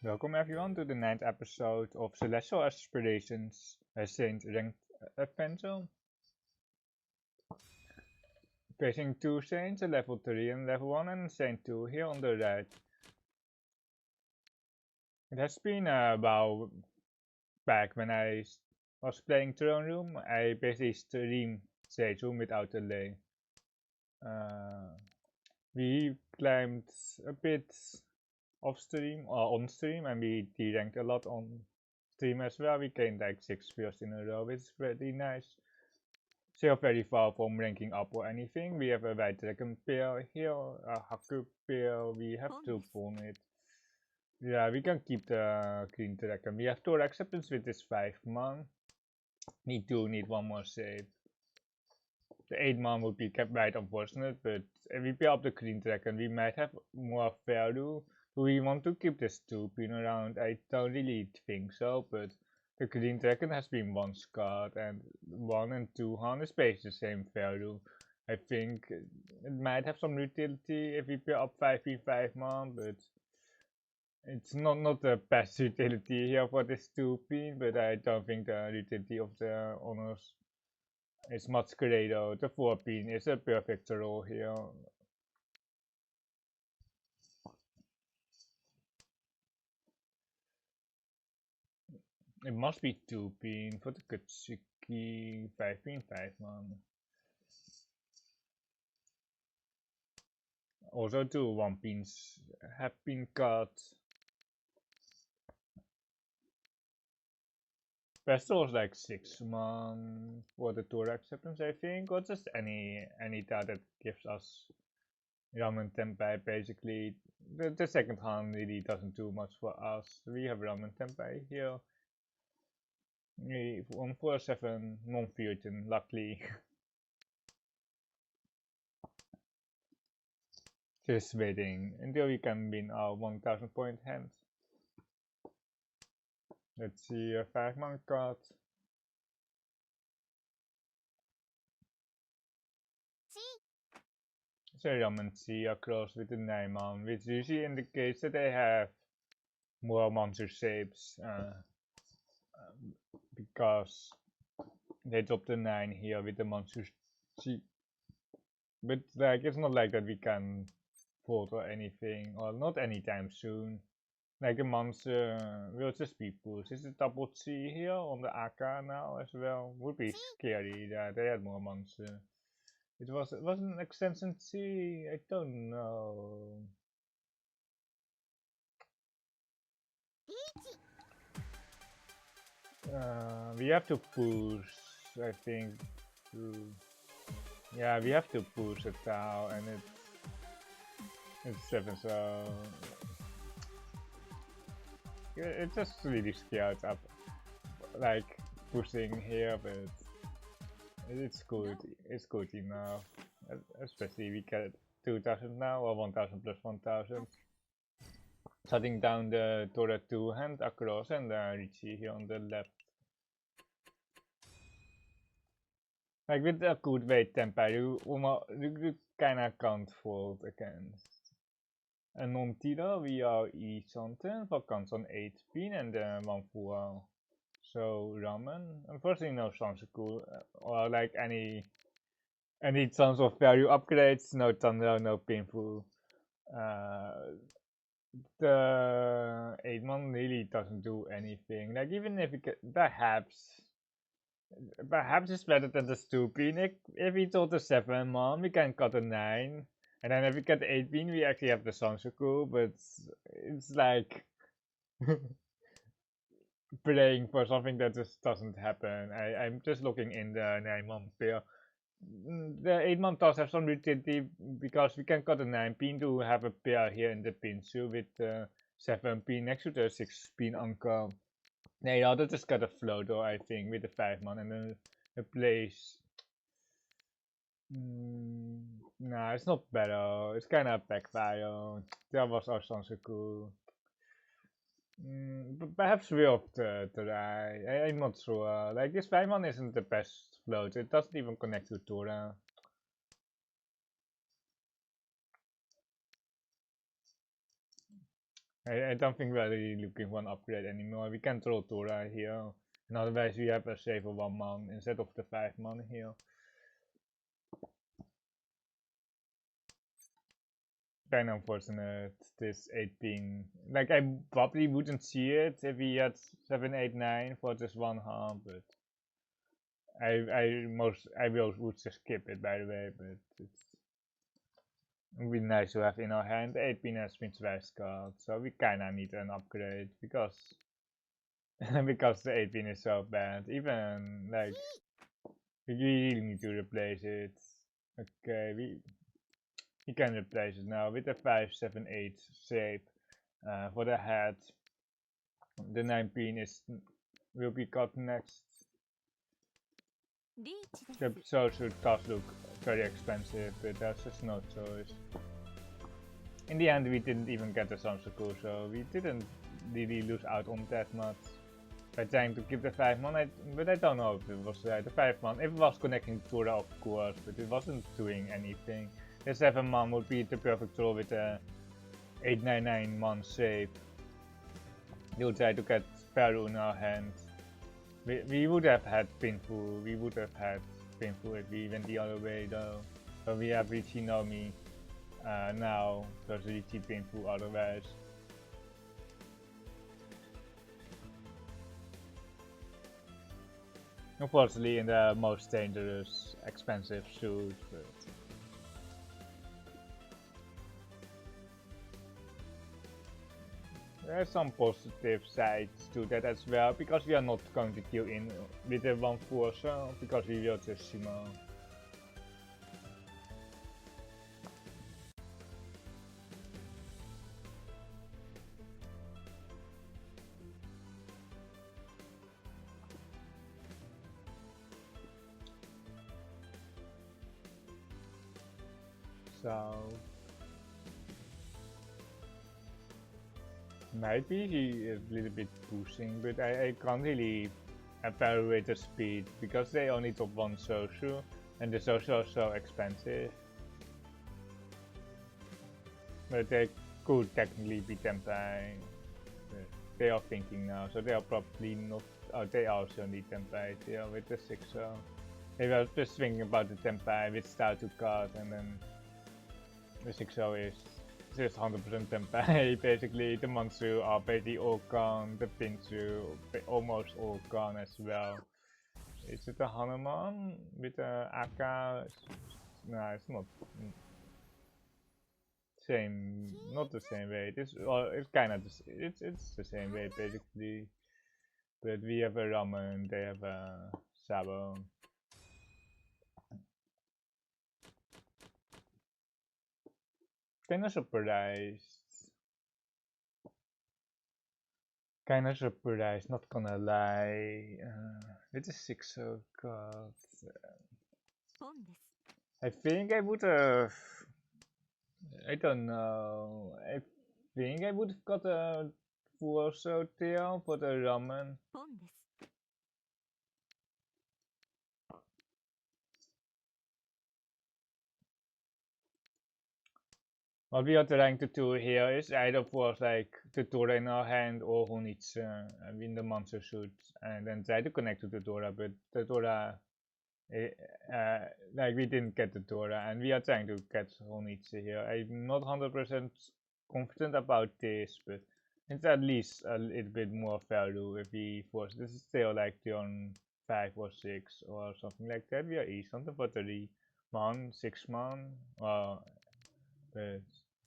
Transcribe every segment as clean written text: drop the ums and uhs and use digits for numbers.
Welcome everyone to the 9th episode of Celestial Aspirations, a Saint ranked Penchan. Facing two Saints, a level 3 and level 1 and Saint 2 here on the right. It has been a while back when I was playing Throne Room. I basically streamed Sage Room without delay. We climbed a bit off stream or on stream, and we de-ranked a lot on stream as well. We gained like 6 viewers in a row, which is pretty nice. Still very far from ranking up or anything. We have a white dragon pair here, a Haku pair, we have to pawn it. Yeah, we can keep the green dragon. We have 2 acceptance with this 5-man. We do need one more save. The 8-man would be kept right unfortunate, but if we pair up the green dragon, we might have more value. Do we want to keep this 2-pin around? I don't really think so, but the green dragon has been one card, and 1 and 2 Han is basically the same value. I think it might have some utility if we pair up 5-pin 5-man, but it's not the best utility here for this 2-pin, but I don't think the utility of the honors is much greater. The 4-pin is a perfect role here. It must be 2-pin for the Katsuki, 5-pin 5-man. Also 2 1-pins have been cut. Best was like 6-man for the tour acceptance, I think, or just any card that gives us ramen tempeh. Basically, the second hand really doesn't do much for us. We have ramen tempeh here. 147 non-fusion, luckily. Just waiting until we can win our 1000 point hand. Let's see a 5-man card. So Ramen C across with the 9-man, which usually indicates that they have more monster shapes. Because they dropped the 9 here with the monster C. But like, it's not like that we can fold or anything, or not anytime soon. Like the monster will just be pushed. Is it double C here on the AK now as well? Would be scary that they had more monster. It was an extension C, I don't know. We have to push, I think. Yeah, we have to push the tau, and it's 7, so it's just really scared up, like pushing here, but it's good. It's good enough, especially we get 2000 now, or 1000 plus 1000. Shutting down the turret 2 hand across, and Richie here on the left. Like with a good weight temper, you kinda can't fold against. En non-tida we are i something for kans on 8-pin and then 1 so ramen. Unfortunately no Sansaku or like any chance of value upgrades, no thunder, no painful. The 8-man really doesn't do anything. Like even if we get perhaps it's better than the 2-pin. If we told the 7-man, we can cut a 9. And then if we get 8-pin, we actually have the Sansaku, but it's like praying for something that just doesn't happen. I'm just looking in the 9-man pair. The 8-man does have some utility because we can cut a 9-pin to have a pair here in the Pinshu with the 7-pin next to the 6-pin anchor. Nee, you hadden just got a floater, I think, with the 5-man and then a place. Nah, it's not better. It's kind of backfire. That was also so cool. But perhaps worth the try. I'm not sure. Like, this 5-man isn't the best floater. It doesn't even connect to Tora. I don't think we're really looking for an upgrade anymore. We can throw Tora here. And otherwise we have a save of 1 man instead of the 5 man here. Kind of unfortunate, this 18. Like, I probably wouldn't see it if he had 7, 8, 9 for just 1 hand, but I would just skip it, by the way, but it would be nice to have in our hand. The 18 has been twice card, so we kinda need an upgrade because because the 18 is so bad. Even like we really need to replace it. Okay, we can replace it now with a 5, 7, 8 shape for the head. The 19 will be cut next. The social does look very expensive, but that's just no choice. In the end, we didn't even get the Samsuku, so we didn't really lose out on that much. By trying to keep the 5 man, but I don't know if it was the 5 man. If it was connecting to Tora, of course, but it wasn't doing anything. The 7 man would be the perfect roll with a 899 man shape. We'll try to get Peru in our hand. We would have had Pinfu, if we went the other way though. So we have Richinomi now, so Richi Pinfu otherwise. Unfortunately in the most dangerous, expensive suit, but there are some positive sides to that as well, because we are not going to kill in with the 1-4, because we will just Shimo. So maybe he is a little bit pushing, but I can't really evaluate the speed because they only top 1 social and the social is so expensive. But they could technically be Tempai. They are thinking now, so they are probably not. Oh, they also need Tempai here with the 6. They were just thinking about the Tempai with style to card, and then the 6 is just 100% Tempai. Basically, the Mansu are basically all gone, the Pinchu almost all gone as well. Is it a Hanuman with a Aka? No, it's not. Not the same way. It's kind of it's the same way basically, but we have a ramen, they have a sabo. Kinda surprised, not gonna lie. With a 6 of god. I think I would have. I don't know. I think I would have got a Fuoso tail for the ramen. What we are trying to do here is either force like the Tora in our hand or Honitsu in the monster suit, and then try to connect to the Tora, but the Tora, like we didn't get the Tora, and we are trying to get Honitsu here. I'm not 100% confident about this, but it's at least a little bit more value if we force. This is still like turn 5 or 6 or something like that. We are something for 3 man, 6 man, but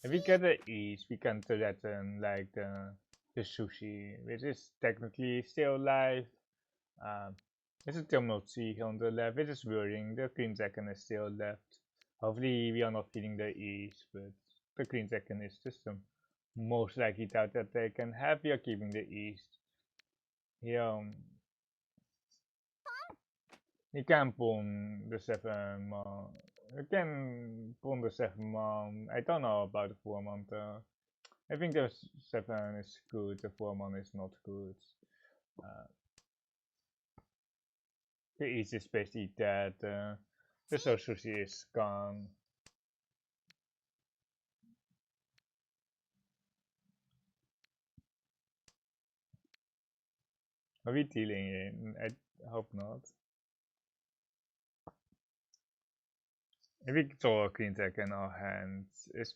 if we get the ease, we can threaten like the sushi, which is technically still live. There's a terminal C on the left, which is worrying. The green second is still left. Hopefully we are not feeding the ease, but the green second is just the most likely doubt that they can have. We are keeping the east. Here, you can pull the 7 man. You can pull the 7 man. I don't know about the 4 man though. I think the 7 is good, the 4 man is not good. The east is basically dead. The sushi is gone. Are we dealing in? I hope not. If we draw a green deck in our hand, it's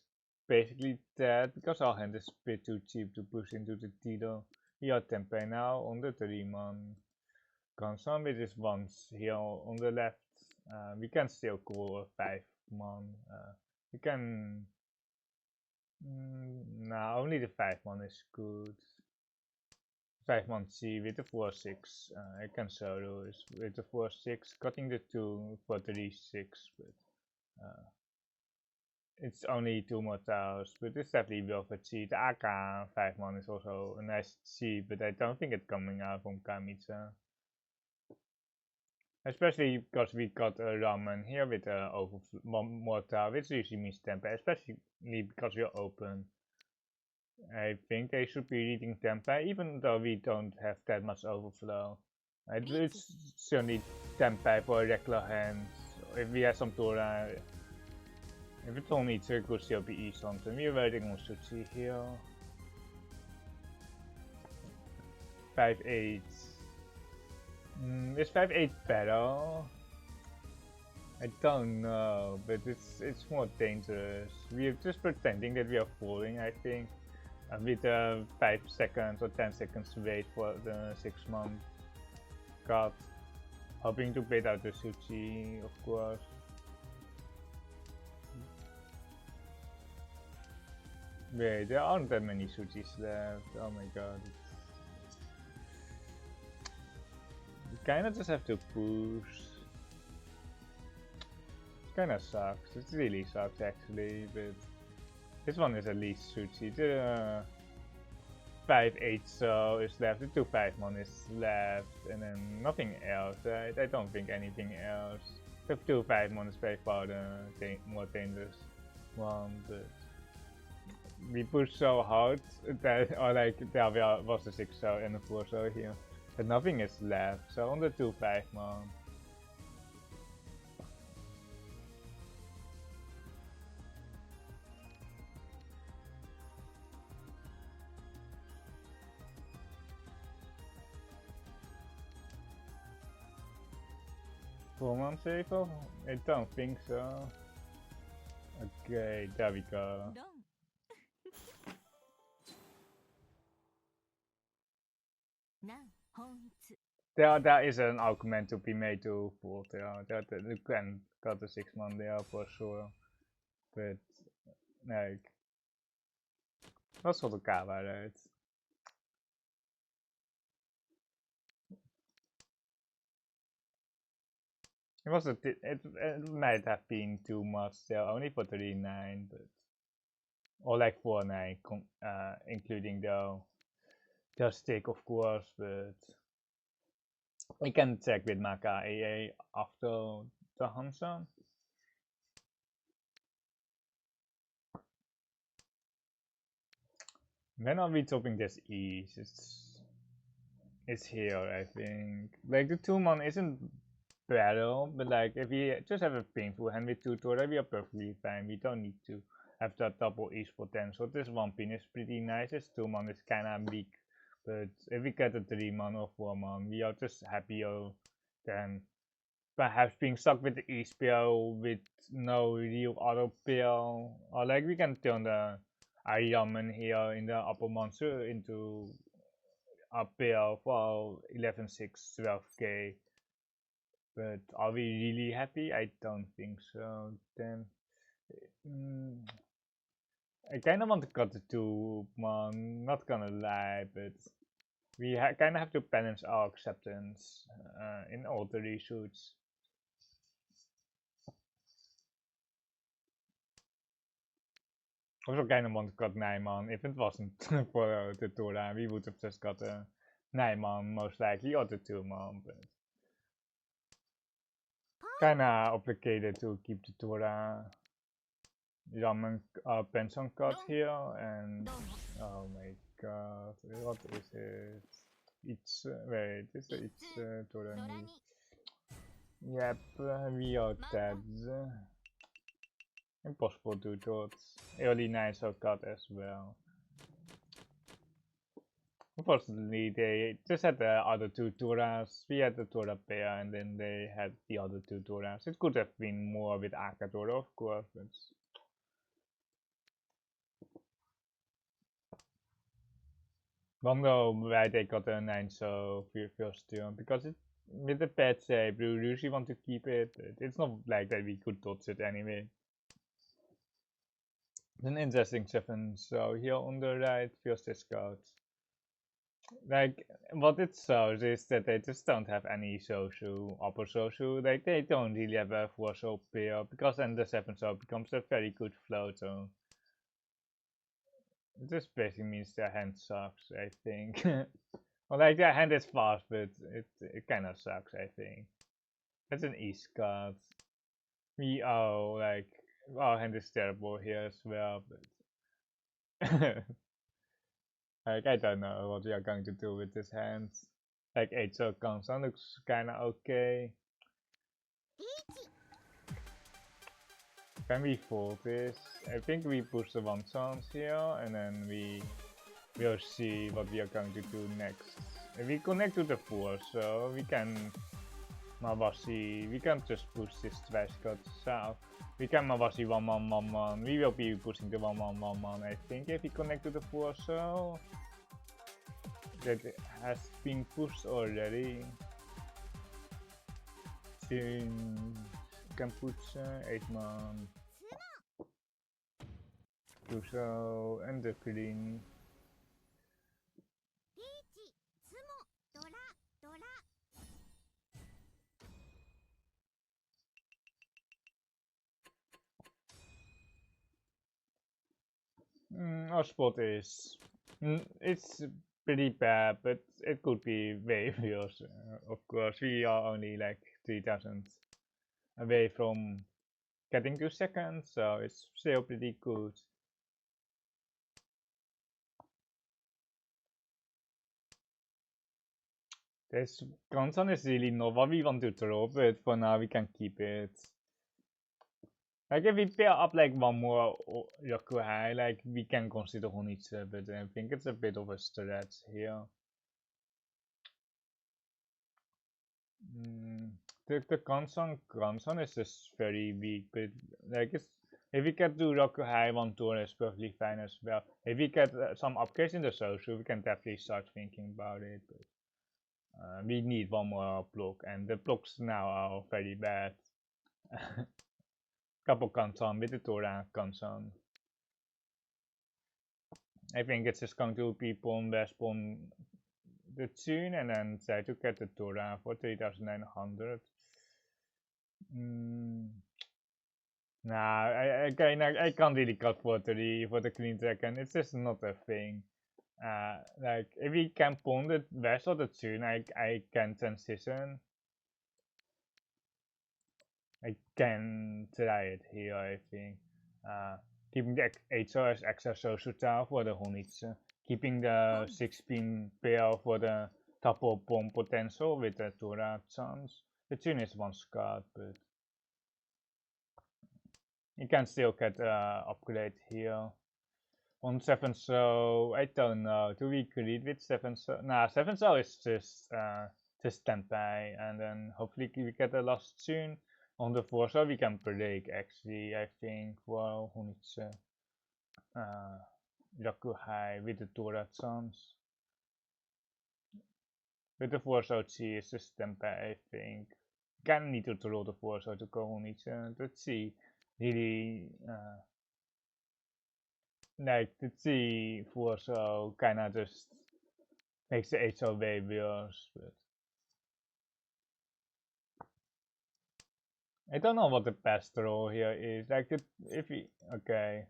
basically dead because our hand is a bit too cheap to push into the dealer. We are Tempeh now on the 3-man. Hanchan with his once here on the left. We can still call a 5-man. We can. Nah, only the 5-man is good. 5-man C with the 4-6. I can solo is with the 4-6, cutting the 2 for 3-6, but it's only 2 more tiles, but it's definitely worth a C. The AK 5-man is also a nice C, but I don't think it's coming out from Kamitsa. Especially because we got a ramen here with more tile, which usually means Tempeh, especially because we're open. I think they should be reading Tempeh, even though we don't have that much overflow. It's certainly Tempeh for a regular hand. If we have some Tora, if it's only needs it could still be E-something. We're waiting on Sushi here. 5-8. Is 5-8 better? I don't know, but it's more dangerous. We're just pretending that we are falling, I think. With 5 seconds or 10 seconds wait for the 6-man cut. Hoping to bait out the Sushi, of course. Wait, there aren't that many Sushis left. Oh my god. You kinda just have to push. Kinda sucks. It really sucks actually, but this one is at least Sushi. The 5-8 so is left. The 2-5-man is left, and then nothing else. I don't think anything else. The 2-5-man is by far the more dangerous one, but we pushed so hard that, or like there was a 6 so and a 4 so here, but nothing is left. So on the 2-5-man. Four-man safer? I don't think so. Okay, there we go. There is an argument to be made to fold there. That you can cut the 6-man there for sure. But like, wat zat elkaar waaruit? It might have been too much there, only for 3-9, but or like 4-9, including the stick of course, but we can check with MAKA AI after the Hanchan. When are we topping this ease? It's here, I think. Like the 2-man isn't better, but like if we just have a painful hand with 2 Tora, we are perfectly fine. We don't need to have that double ease potential. This 1 pin is pretty nice. This 2-man is kinda weak, but if we get a 3-man or 4-man, we are just happier than perhaps being stuck with the ease pill with no real auto pill. Or like we can turn the Ayaman here in the upper monster into a pill for 11.6, 12k. But are we really happy? I don't think so. Then I kinda want to cut the 2-man, not gonna lie, but we kinda have to balance our acceptance in all the reshoots. Also kinda want to cut 9-man. If it wasn't for the Tora, we would have just got a 9-man most likely, or the 2-man, but kinda obligated to keep the Tora ramen Penchan cut here, and oh my god, what is it? It's wait, is it's Tora new? Yep, we are dead. Impossible to dodge. Early 9 so cut as well. Unfortunately, they just had the other two Toras. We had the Tora pair, and then they had the other two Toras. It could have been more with Akatora, of course, but wonder why they got a 9 so first turn, because it with the pet shape, we usually want to keep it. It's not like that we could dodge it anyway. It's an interesting 7, so here on the right, first discard. Like, what it shows is that they just don't have any social, upper social. Like, they don't really have a 4 so pair, because then the 7 so becomes a very good float, so. This basically means their hand sucks, I think. Well, like, their hand is fast, but it kind of sucks, I think. That's an East card. Like, our hand is terrible here as well, but. Like, I don't know what we are going to do with this hand. Like, 8 so comes on, looks kinda okay. Can we fold this? I think we push the 1 chance here, and then we will see what we are going to do next. If we connect to the 4, so we can Mawasi, we can just push this twice cut south. We can Mawasi 1-1-1-1. We will be pushing the 1-1-1-1, I think, if we connect to the 4, so that has been pushed already. Soon can put 8 man. Do so and the green. Our spot is it's pretty bad, but it could be way worse. Of course, we are only like 3,000 away from getting to second, so it's still pretty good. This Hanchan is really not what we want to throw, but for now we can keep it. Like, if we pair up like one more Yakuhai, like, we can consider Honitsu, but I think it's a bit of a stretch here. The Hanchan is just very weak, but like, if we can do Yakuhai one turn, it's perfectly fine as well. If we get some upgrades in the social, we can definitely start thinking about it, but we need one more block, and the blocks now are very bad. Couple Hanchan with the Tora Hanchan. I think it's just going to be pawn west pawn the tune and then try to get the Tora for 3,900. Nah, I can't really cut for the clean second. It's just not a thing. Like, if we can pawn the west or the tune, I can transition. I can try it here, I think. Keeping the 8 as extra social tile for the Honitsu. Keeping the 6-pin pair for the double pawn potential with the Tora chance. The tune is 1 card, but you can still get upgrade here. On 7 so I don't know. Do we greed with 7 so? Nah, 7 so is just standby, and then hopefully we get the last tune. On the 4 so we can break actually, I think, for Honitsu. Yakuhai with the Tora chance. With the 4 so Chi is just standby, I think. Kinda need to throw the 4 so to go Honitsu. Let's see. Really like the C4 so kinda just makes the 8 so way worse, but I don't know what the best role here is. Like, if we okay.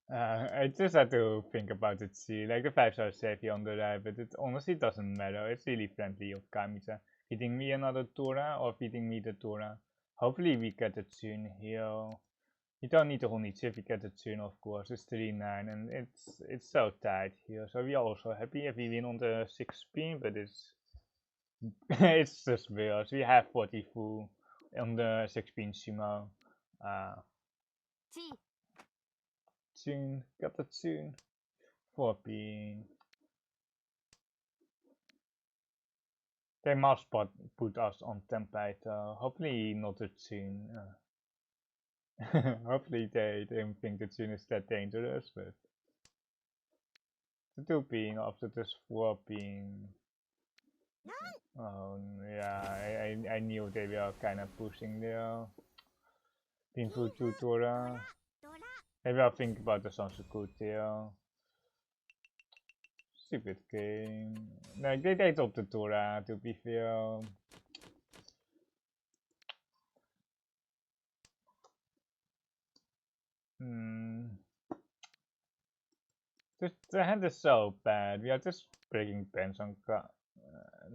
I just had to think about it. See, like, the 5 so safe here on the right, but it honestly doesn't matter. It's really friendly of Kamisa hitting me another Tora or feeding me the Tora. Hopefully we get a tune here. You don't need to hold each if you get the tune, of course. It's 3-9 and it's so tight here. So we are also happy if we win on the 6-pin, but it's it's just weird. We have 40 full on the 6-pin sumo. Chun, got the Chun. 4 pin. They must put us on template. Hopefully not a Chun. Hopefully they don't think the Chun is that dangerous, but the 2 pin after this 4 pin. Oh yeah, I knew they were kind of pushing there. Pinful tutora. Maybe I'll think about the Sanskrit here. Stupid game. Like they top the Torah to be fair. The hand is so bad. We are just breaking Penchan.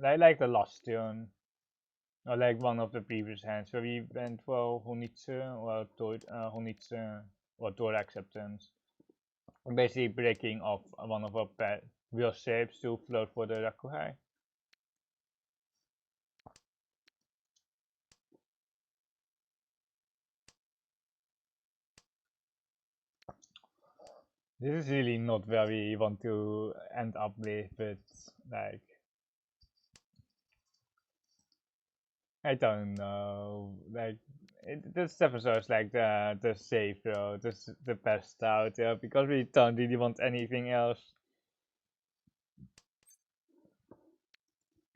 Like the last turn. Or like one of the previous hands where we went for Honitze or Honitze or Torah acceptance. Basically breaking off one of our wheel shapes to float for the Rakuhai. This is really not where we want to end up with, but like I don't know. Like this episode is like the safe road, the best out, yeah, because we don't really want anything else.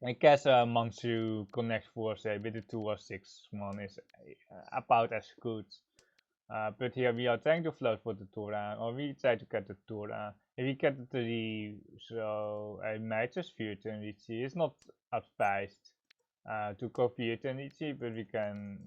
I guess once you connect for say with the 2 or 6 one is about as good. But here we are trying to float for the Torah, or we try to get the Torah. If we get the 3, so I might just view it in Richie. It's not advised to go view it in Richie, but we can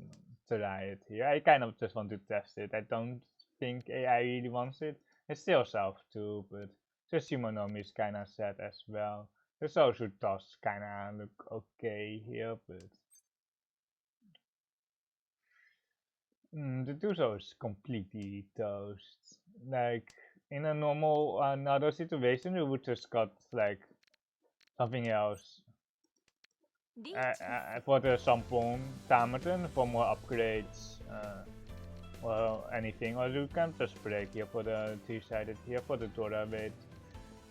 try it here. I kind of just want to test it. I don't think AI really wants it. It's still self too, but just Shimonomi is kind of sad as well. The social toss kind of look okay here, but the Duso is completely toast. Like in a normal another situation, we would just got like something else for the Sampon Tamaton for more upgrades or anything. Or you can just break here for the 3-sided here for the Dora with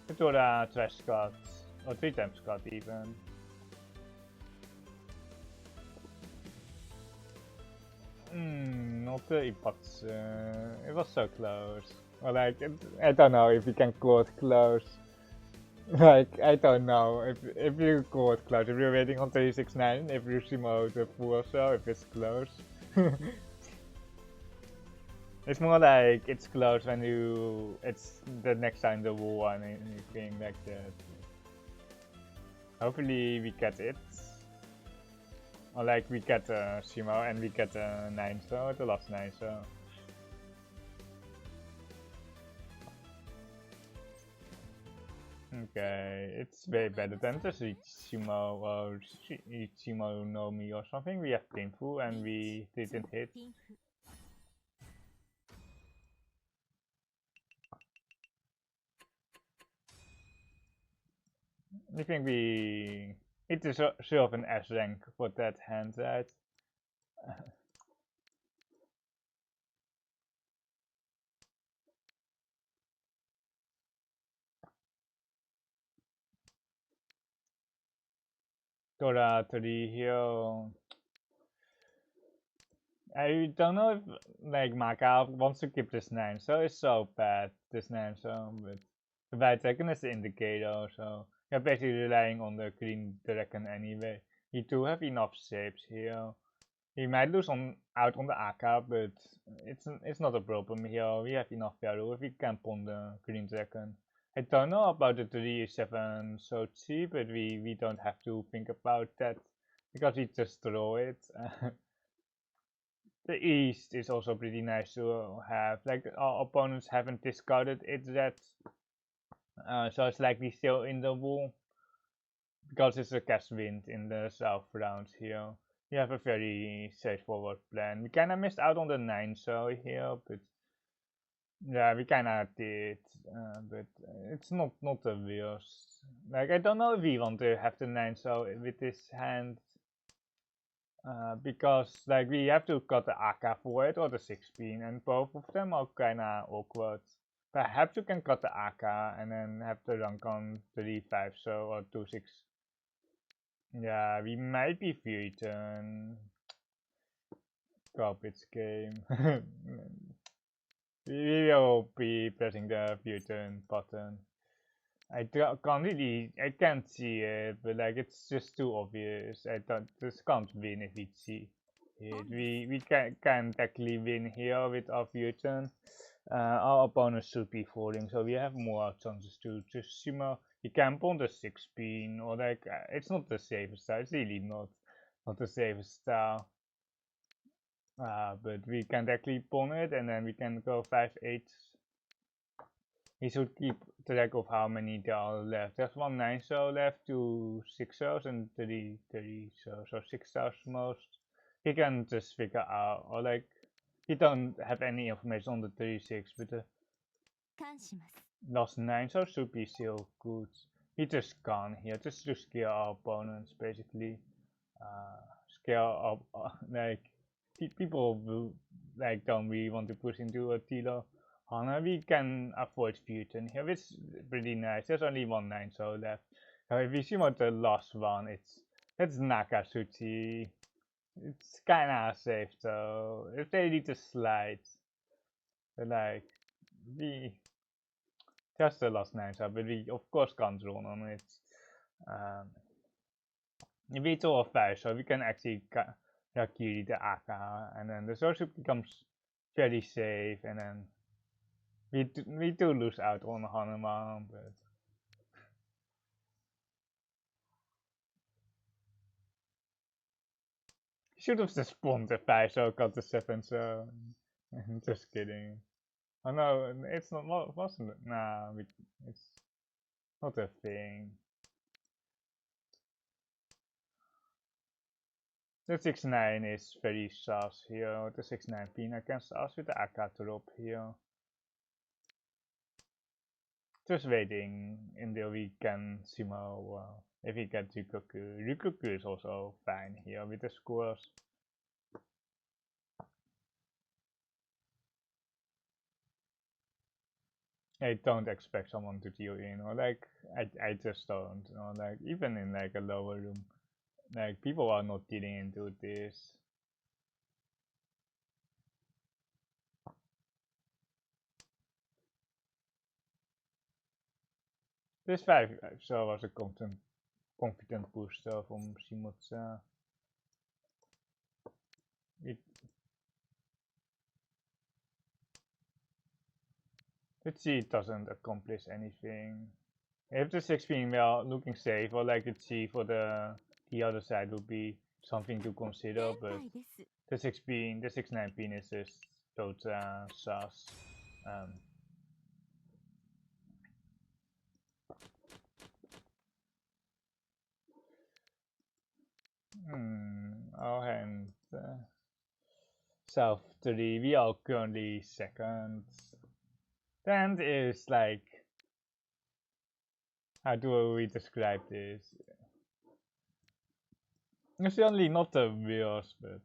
the Dora trash cut or 3 times cut even. Not the Ipots. It was so close. Or like, I don't know if you can call it close. Like, I don't know if you call it close. If you're waiting on 369, if you Shimo the full or so, if it's close. It's more like it's close when it's the next time the wall and anything like that. Hopefully we get it. Or like we get Shimo and we get 9 so, the last 9 so. Okay, it's way better than just Shimo or Shimo no Mi or something. We have Painful and we didn't hit. I think it is sort of an S rank for that hand side. Dora 3 here. I don't know if like MAKA wants to keep this 9, so it's so bad, this 9 so, but the bad second is the indicator, so you're basically relying on the green dragon anyway. You do have enough shapes here. He might lose out on the AK, but it's not a problem here. We have enough value if we can pawn the green dragon. I don't know about the 3-7 so cheap, but we don't have to think about that because we just draw it. The east is also pretty nice to have. Like our opponents haven't discarded it yet, so it's likely still in the wall because it's a cast wind in the south rounds here. We have a very straightforward plan. We kind of missed out on the 9 so here, but yeah, we kind of did, but it's not the worst. Like I don't know if we want to have the 9 so with this hand. Because like we have to cut the AK for it or the 6 pin and both of them are kinda awkward. Perhaps you can cut the AKA and then have the rank on 35 so or 26. Yeah, we might be future. Garbage game. We will be pressing the future button. I can't really, I can't see it, but like it's just too obvious. I don't, just can't win if we see it. We can't actually win here with our future. Our opponent should be falling, so we have more chances to just sumo. You can pawn the 6 pin, or like it's not the safest style. It's really not the safest style. But we can actually pawn it, and then we can go 5-8. He should keep track of how many there are left. There's 1 9 so left, 2 6 cells, and 3 so 6 cells most. He can just figure out, or like, he don't have any information on the 36, but the last 9 so should be still good. He just can't here, just to scare our opponents, basically. Scare up, like, people will, like, don't really want to push into a Tilo. We can avoid fusion here, which is pretty nice. There's only 1 9 so left. Now if we see what the last one, it's Nakatsuchi. It's kinda safe though. If they need to slide, like we just the last 9 so, but we of course can't run on it. If we draw a 5 so we can actually Rakiri the Aka, and then the social becomes very safe, and then we do lose out on Hanuman, but should have just spawned the 5 so got the 7 so just kidding. Oh no, it's not, wasn't it? Nah, it's not a thing. The 6-9 is very sus here. The 6-9 pin against us with the Aka drop here. Just waiting until we can sumo if we get Ryukoku. Ryukoku is also fine here with the scores. I don't expect someone to deal in, or like I just don't, like even in like a lower room, like people are not dealing into this. This 5 so was a confident booster from Shimotsa. Let's see, it doesn't accomplish anything. If the 6 pin were looking safe, or like the C for the other side would be something to consider, but the 6 pin, the 6-9 pin is just total sus. Our hand South 3, we are currently second. The hand is like, how do we describe this? It's certainly not the worst, but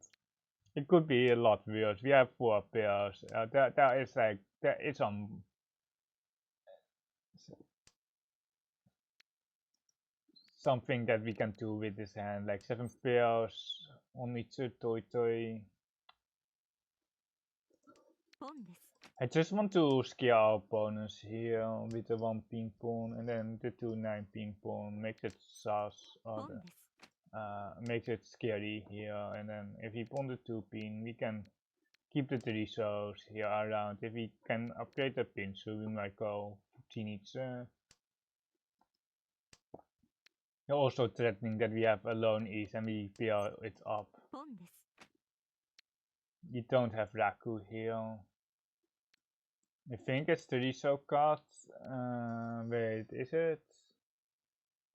it could be a lot worse. We have 4 pairs. There is like, there is something that we can do with this hand, like 7 pairs, only 2 Toitoi. I just want to scare our opponents here with the 1 ping pong, and then the 2-9 ping pong makes it sus, or makes it scary here. And then if we pawn the 2 pin, we can keep the 3 shows here around. If we can upgrade the pin, so we might go Chinitsu. You're also threatening that we have a lone east and we pair it up. You don't have Raku here. I think it's 3 so cards. Wait, is it?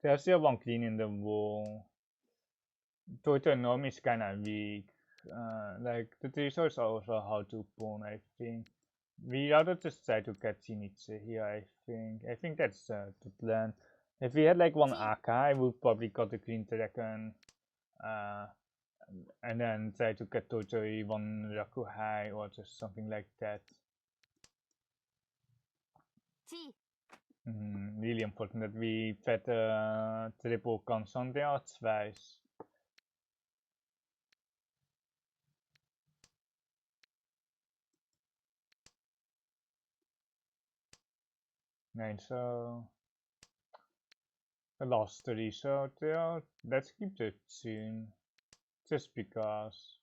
There's still 1 clean in the wall. Total Norm is kinda weak. Like the 3 so is also how to pawn, I think. We rather just try to get Zenitsu here, I think. I think that's the plan. If we had like 1 Aka, I would probably got the Green Dragon. And then try to get Totori 1 Raku High or just something like that. Really important that we fed triple constant there twice. Nee, so the last result there. Let's keep the tune. Just because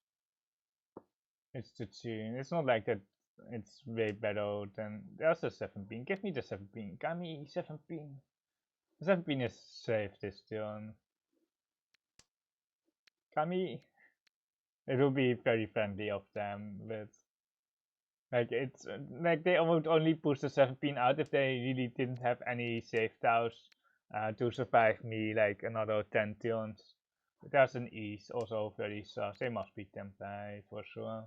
it's the tune. It's not like that it's way better than there's a 7 pin. Give me the 7 pin. Kami 7 pin. 7 pin is safe this turn. Kami, it will be very friendly of them, but like it's like they would only push the 7 pin out if they really didn't have any safe tiles to survive me like another 10 turns. There's an ease also very soft. They must be tempted for sure.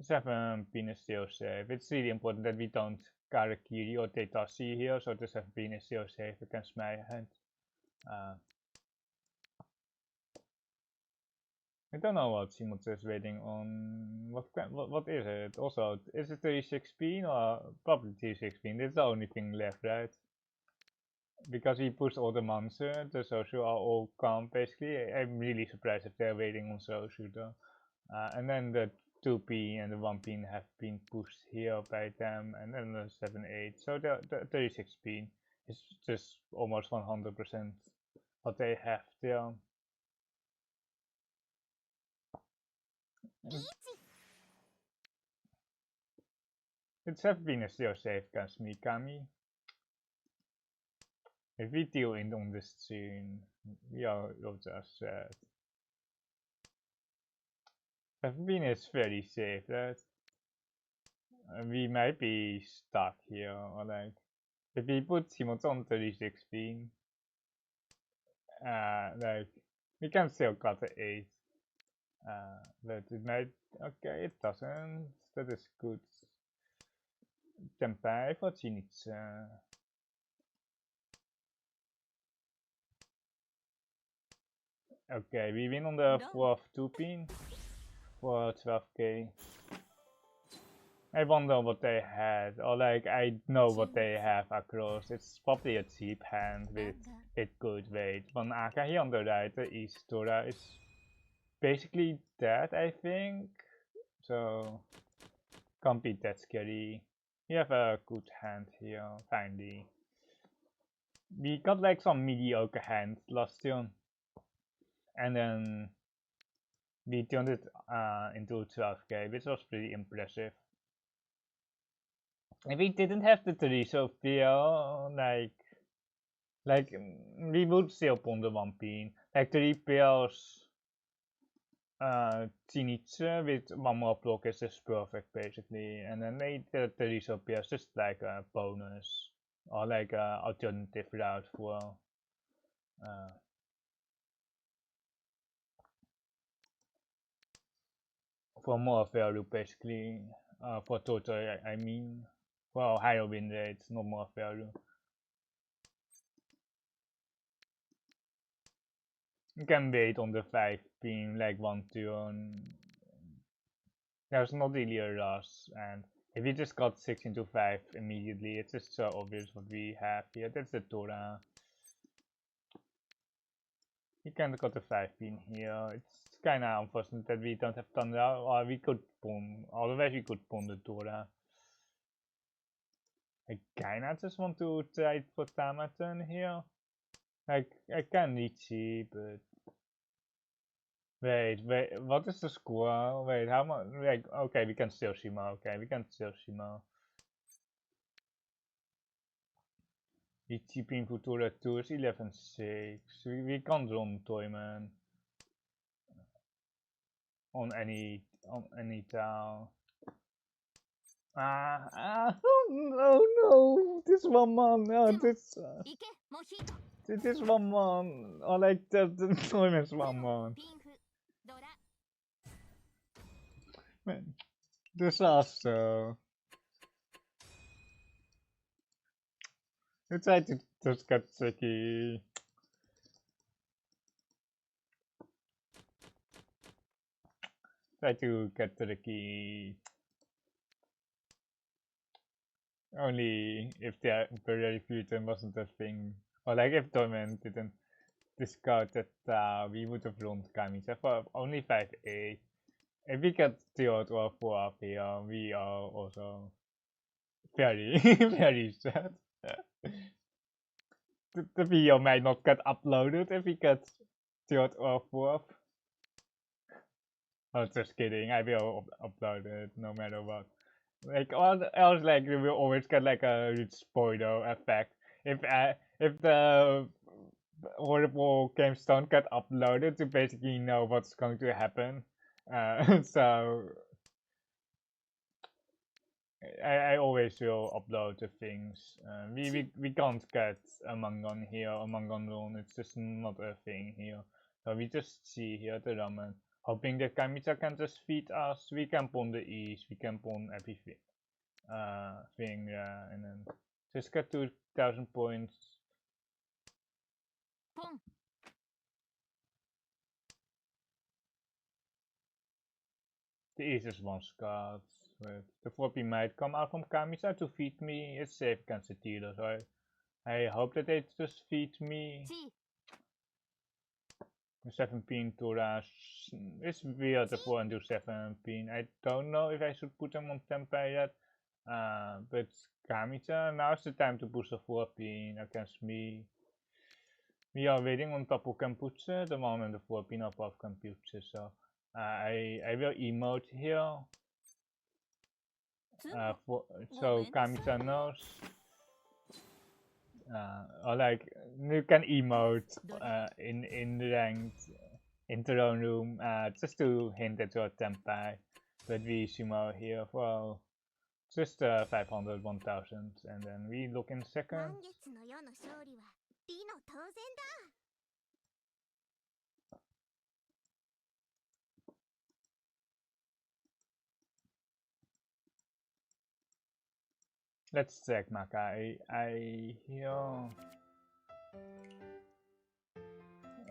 7 pin is still safe. It's really important that we don't Karakiri or Tetashi here, so the 7 pin is still safe against my hand. I don't know what Simon is waiting on. What is it? Also, is it 36 pin or probably 36 pin? That's the only thing left, right? Because he pushed all the monsters, the social are all calm basically. I'm really surprised if they're waiting on social though. And then the 2 pin and the 1 pin have been pushed here by them, and then the 7-8. So the 36 pin is just almost 100% what they have there. It's 7 pin is still safe against Mikami. If we deal in on this scene, we are just sad. 7 pin is very safe, right? We might be stuck here, or like if we put Simons on 36 pin, like we can still cut the 8. But it might, okay, it doesn't. That is good. Tempai for Chinitsa. Okay, we win on the 4th 2 pin for 12k. I wonder what they had, or like I know what they have across. It's probably a cheap hand with good weight. One Aka here on the right, the East Tora is basically dead, I think. So can't be that scary. We have a good hand here, finally. We got like some mediocre hands last turn, and then we turned it into 12k, which was pretty impressive. If we didn't have the Teriso feel, like we would still pawn the 1 pin. Like 3 pills Zenitsu with 1 more block is just perfect basically. And then made the Teriso pills just like a bonus. Or like a alternative route for more value basically. For total I mean. Well, higher win rates, not more value. You can wait on the 5 pin like 1 turn. There's not really a rush, and if we just got 6 into 5 immediately, it's just so obvious what we have here. That's the Tora. We can't got the 5 pin here. It's kinda unfortunate that we don't have Thunder, or we could pawn, otherwise we could pawn the Tora. I kinda just want to try for Tamaton here. Like, I can reach it, but wait, what is the score? Wait, how much? Like, okay, we can still Shima. Okay, we can still Shima. The TP Futura 2 is 11-6. We can't run Toyman on any tile. Oh no, this one man, this one man, or like the Toyman's one man. Man, disaster. You try to just get tricky. Try to get tricky. Only if the Imperial Fusion wasn't a thing. Or like if Torment didn't discard that, we would have run Kamicha for only 5-8. If we get Theod or 4 up here, we are also very, very sad. The video might not get uploaded if we get Theod or 4. Oh, just kidding. I will upload it no matter what. Like, or else, like, we will always get like a huge spoiler effect. If the horrible games don't get uploaded to basically know what's going to happen. So I always will upload the things. We can't get a Mangon here, a Mangon run. It's just not a thing here. So we just see here the ramen. Hoping that Kamicha can just feed us. We can pawn the east, we can pawn everything. Thing, and then just get 2,000 points. The east is one card. But the floppy might come out from Kamicha to feed me. It's safe against the dealer, so I hope that they just feed me. The 7-pin Turas is weird, the 4 and do 7-pin. I don't know if I should put them on Tempeh yet. But Kamicha, now is the time to push a 4-pin against me. We are waiting on top of Kampuche, the one and the 4-pin above Kampuche, so I will emote here. So Kamicha knows. Or like, you can emote in ranked intro room just to hint at your Tempeh. But we sumo here for just 500, 1000, and then we look in second. Let's check MAKA AI here.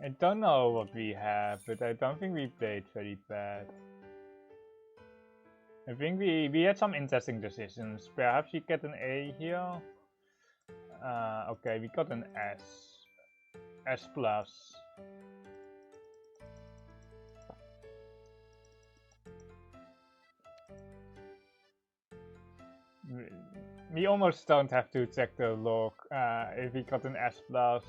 I don't know what we have, but I don't think we played very bad. I think we had some interesting decisions. Perhaps we get an A here. Okay, we got an S. S plus. We almost don't have to check the log if we got an S plus.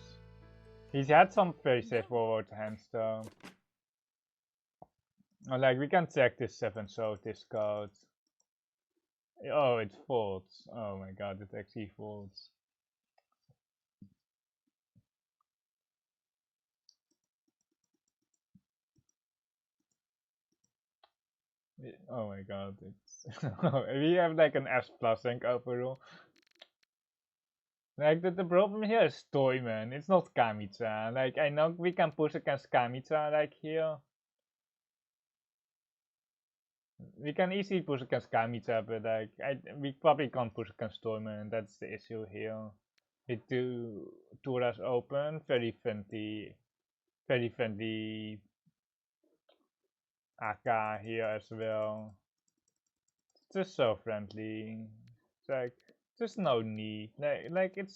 He's had some very straightforward hands though. Like, we can check this 7 so this card. Oh, it folds. Oh my god, it actually folds. Oh my god, it's we have like an S plus rank overall. Like, the problem here is Toyman, it's not Kamicha. Like, I know we can push against Kamicha, like here. We can easily push against Kamicha, but like, we probably can't push against Toyman, that's the issue here. We do Turas open, very friendly Aka here as well. Just so friendly. It's like, there's no need. Like it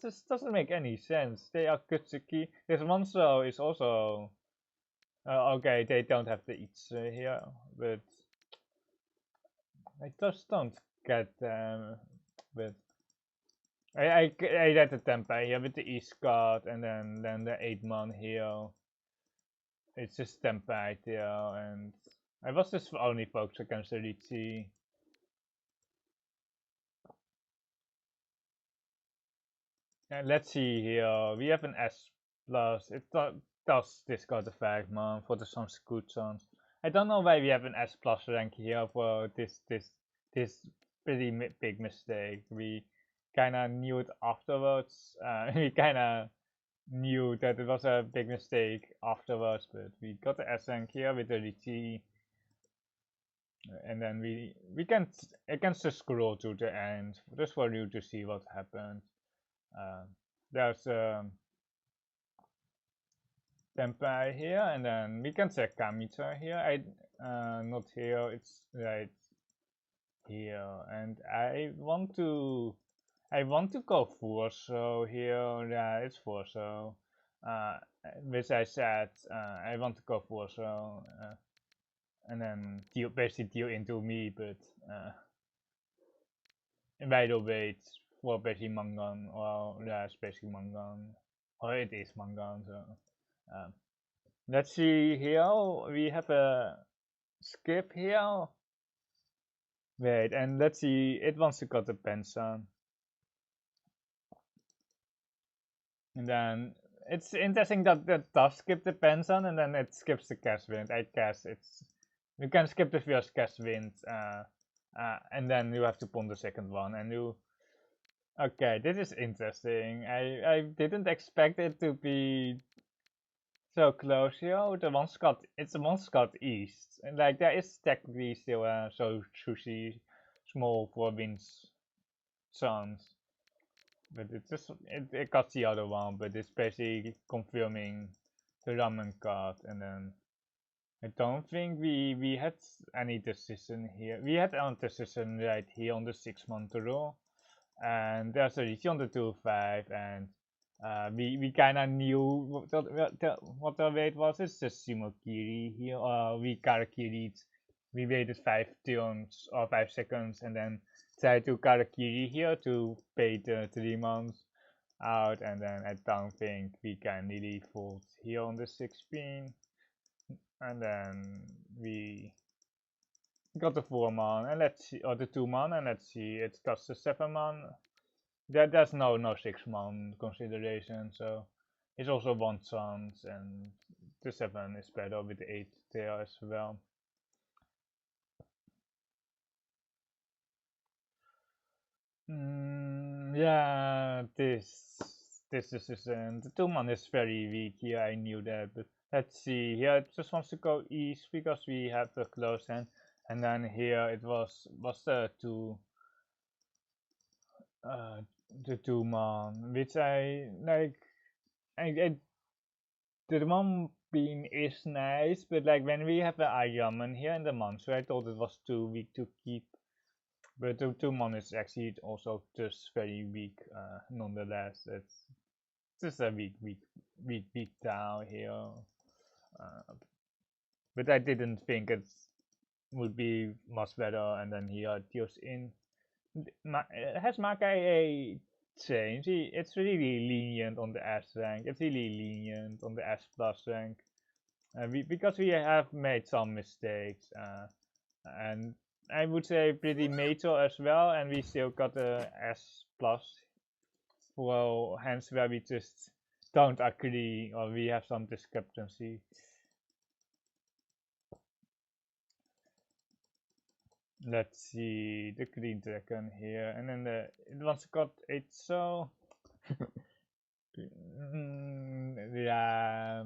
just doesn't make any sense. They are Kutsuki. This Monzo is also okay. They don't have the Itsu here, but I just don't get them. But I get the Tempeh here with the East card, and then the 8-man here. It's just Tempeh here, and I was just only focused against the Ritzy. And let's see here. We have an S plus. It does discard the fact, man, for the some good sons. I don't know why we have an S plus rank here for this pretty big mistake. We kinda knew it afterwards. We kinda knew that it was a big mistake afterwards, but we got the S rank here with the DT. And then I can just scroll to the end just for you to see what happened. There's Tempeh here, and then we can check Kamicha here. Not here. It's right. here, and I want to go Forso here. Yeah, it's Forso. Uh, which I said I want to go Forso, and then deal basically deal into me, but by the way, it's for basically Mangan. Well, yeah, it's basically Mangan. Or it is Mangan. So um, let's see here. We have a skip here. Wait, and let's see. It wants to cut the Penchan. And then it's interesting that it does skip the Penchan and then it skips the cash wind. I guess it's you can skip the first cash wind, and then you have to pawn the second one. And you okay, this is interesting. I didn't expect it to be so close here. The one Scott, it's one Scott east, and like there is technically still a so sushi small for wins chance. But it's just it got the other one, but it's basically confirming the ramen card, and then I don't think we had any decision here. We had our decision right here on the 6-month row, and there's a reach on the 2-5, and we kind of knew what the weight was. It's just Shimokiri here. We karakiried. We waited 5 turns or 5 seconds, and then tried to karakiri here to pay the 3 months out, and then I don't think we can really fold here on the 6 pin. And then we got the 4-man, and let's see, or the 2-man, and let's see, it costs the 7-man. There's no 6-man consideration, so it's also one chance, and the 7 is better with the 8 there as well. Yeah, this decision. The 2-man is very weak here. I knew that, but let's see. Here it just wants to go east because we have a close hand, and then here it was the uh, the 2-man, which I like. I the one beam is nice, but like when we have the Ayaman here in the monster, I thought it was too weak to keep. But the 2-man is actually also just very weak, nonetheless. It's just a weak down here. But I didn't think it would be much better, and then here deals in. Has MAKA AI changed? It's really lenient on the S rank. It's really lenient on the S plus rank. Because we have made some mistakes, and I would say pretty major as well, and we still got a S plus for hands where we just don't agree or we have some discrepancy. Let's see the green dragon here, and then it once got it so yeah,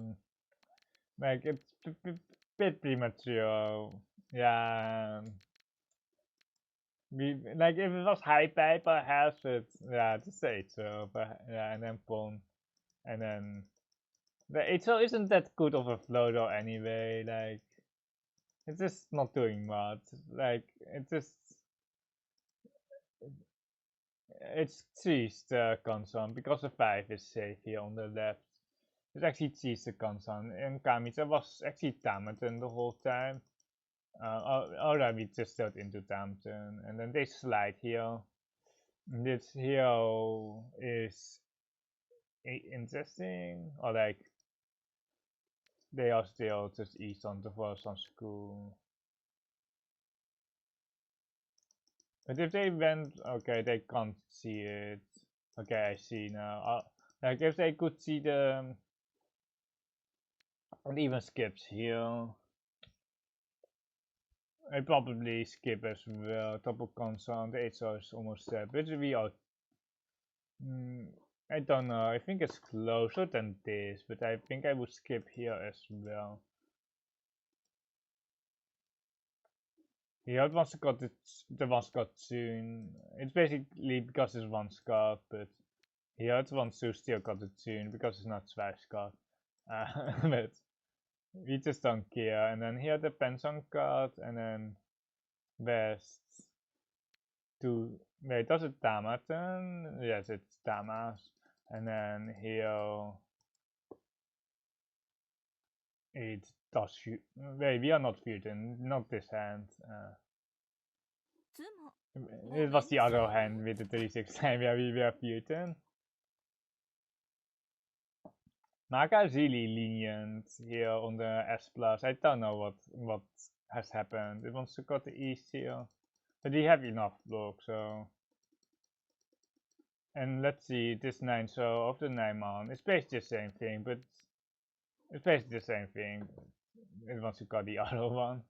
like it's bit premature. Yeah, like if it was high pay perhaps, but yeah, just say it so. But yeah, and then pawn, and then the 8-0 isn't that good of a floater anyway. Like it's just not doing much. Like it just it's cheese the concern because the 5 is safe here on the left. It's actually cheese the concern, and Kamita was actually Tamaton the whole time. Alright, we just got into Tamaton, and then they slide here. This here is interesting, or like they are still just east on the first on school. But if they went, okay, they can't see it. Okay, I see now. Like if they could see the, it even skips here. I probably skip as well. Double console, the 8 is almost there. But we are, I don't know. I think it's closer than this, but I think I would skip here as well. Here it wants to got the one Scott soon. It's basically because it's one Scott, but here it wants to still got it soon because it's not twice Scott. But we just don't care. And then here the Penchan card, and then West. two. Wait, does it Tama turn? Yes, it's Tama's. And then here it does shoot. Wait, we are not feuding, not this hand. It was the other hand with the 369 where we were feuding. MAKA is really lenient here on the S+. I don't know what has happened. It wants to go to east here. But we have enough block, so... And let's see, this 9 so of the 9 man. It's basically the same thing, but... It's basically the same thing. It wants to cut the other one.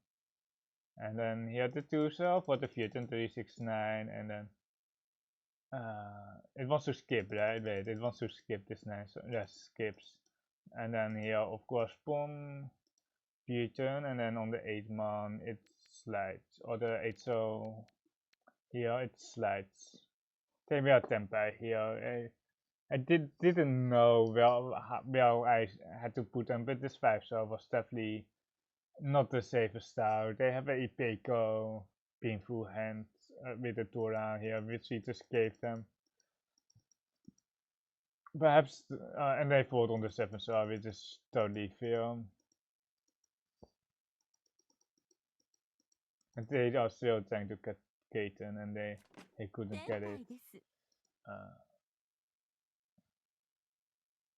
And then here the 2 so for the future 369, and then... it wants to skip, right? Wait, it wants to skip this 9 so... Yes, skips. And then here, of course, pawn, turn, and then on the 8 man it slides. Or the 8 so here it slides. Then we are tempai here. I didn't know where I had to put them, but this 5 so was definitely not the safest style. They have a Ipeco painful hand with the Torah here, which we just gave them. Perhaps, and they fought on the 7 so which is totally fair. And they are still trying to get Kaiten, and they couldn't get it.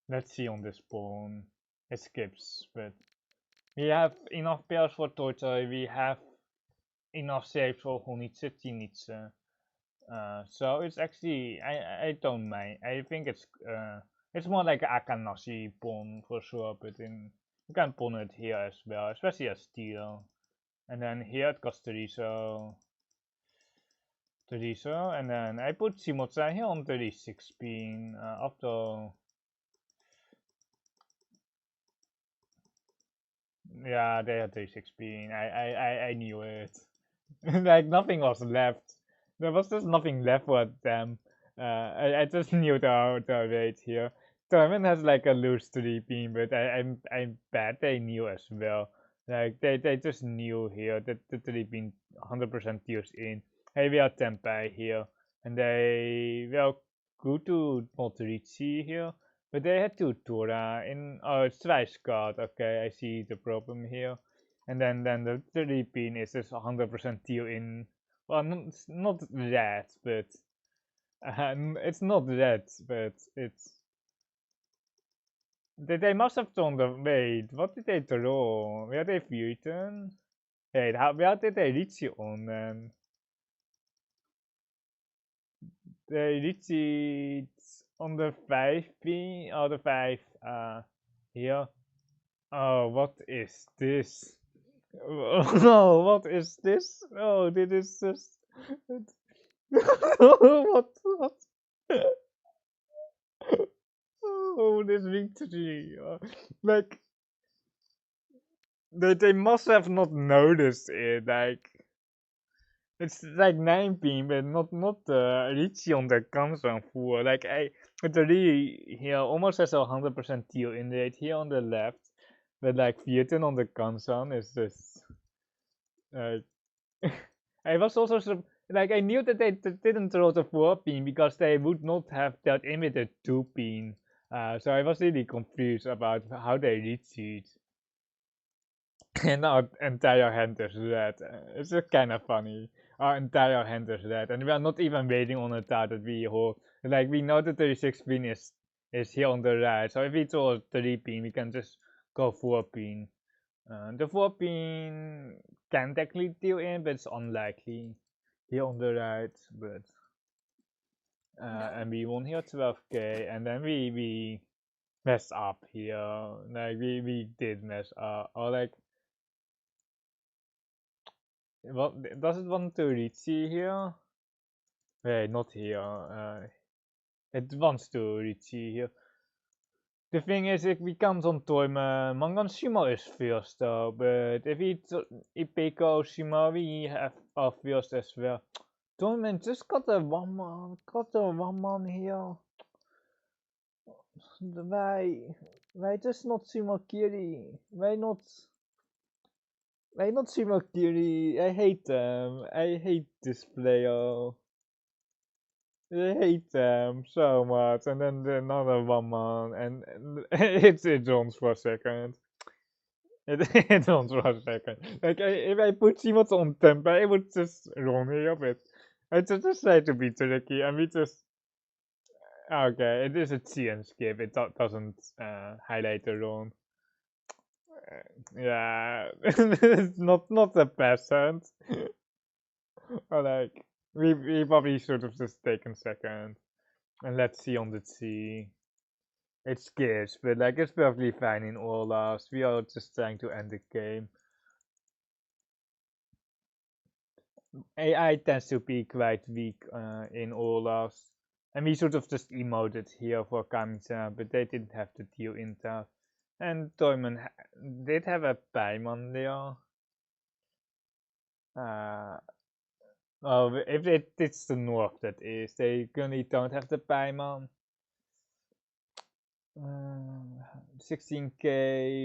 Let's see on this pawn. It skips, but we have enough pairs for Tortoy. We have enough saves for Honitze, Tinitze. So it's actually I don't mind. I think it's more like Akanashi pawn for sure, but you can pawn it here as well, especially as steal. And then here it costs Teriso, and then I put Shimotsa here on 36 pin after. Yeah, they had 36 pin. I knew it. Like nothing was left. There was just nothing left for them. I just knew the rate here. Thurman has like a loose 3 pin, but I bet they knew as well. Like they just knew here that the 3 pin 100% deals in. Hey, we are tempai here, and they will go to Motorichi here, but they had to Tora in. Oh, it's Twice-Card. Okay, I see the problem here. And then the 3 pin is just 100% deal in. Well, it's not red, but it's not red, but it's. They must have drawn the. Wait, what did they draw? Were they Futon? Wait, where did they reach it on then? They reach it on the 5 pin or the 5 here. Oh, what is this? Oh, what is this? Oh, this is just. What? Oh, this victory! Like they must have not noticed it. Like it's like 9 pin, but not Richie on the Kamsan full. Like the really here almost has 100% deal in it here on the left, but like Vietnam on the Kamsan is just like. I was also like I knew that they didn't throw the 4 pin because they would not have that in with the 2 pin. So I was really confused about how they reach it. And our entire hand is red. It's just kind of funny. Our entire hand is red, and we are not even waiting on a tile that we hold. Like we know that 36 pin is here on the right, so if we throw a 3 pin, we can just go 4 pin. The 4 pin can technically deal in, but it's unlikely here on the right. But and we won here 12k, and then we messed up here. Like we did mess up, or like. Well, does it want to reach here? Wait, not here. It wants to reach here. The thing is, if we comes on Toyman, Manganshima is first though, but if it's Ipeko Shima, we have our first as well. Toyman just got a 1 man here. Why just not Shimakiri? Why not Shimakiri? I hate them. I hate this player. I hate them so much. And then the another woman, and it runs for a second. It runs for a second. Like if I put iemand on tempo, I would just run here, but I just try to be tricky, and we just okay. It is a CN skip. It doesn't highlight the run. Yeah, it's not a peasant. Or like we probably should have just taken second. And let's see on the T. It skips, but like it's perfectly fine in Olaf's. We are just trying to end the game. AI tends to be quite weak in Olaf's. And we should have just emoted here for Kamsa, but they didn't have to deal in that. And Toyman did have a Paimon there. Oh, if it's the North that is, they currently don't have the Paimon. 16k.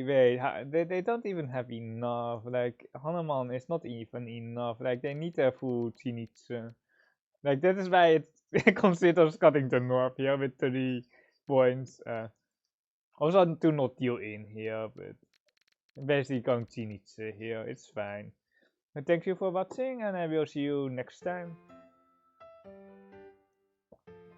Wait, they don't even have enough. Like Hanuman is not even enough. Like they need a full Zenitsu. Like that is why it considers cutting the north here with 3 points. Also to not deal in here, but basically going Zenitsu here. It's fine. But thank you for watching, and I will see you next time.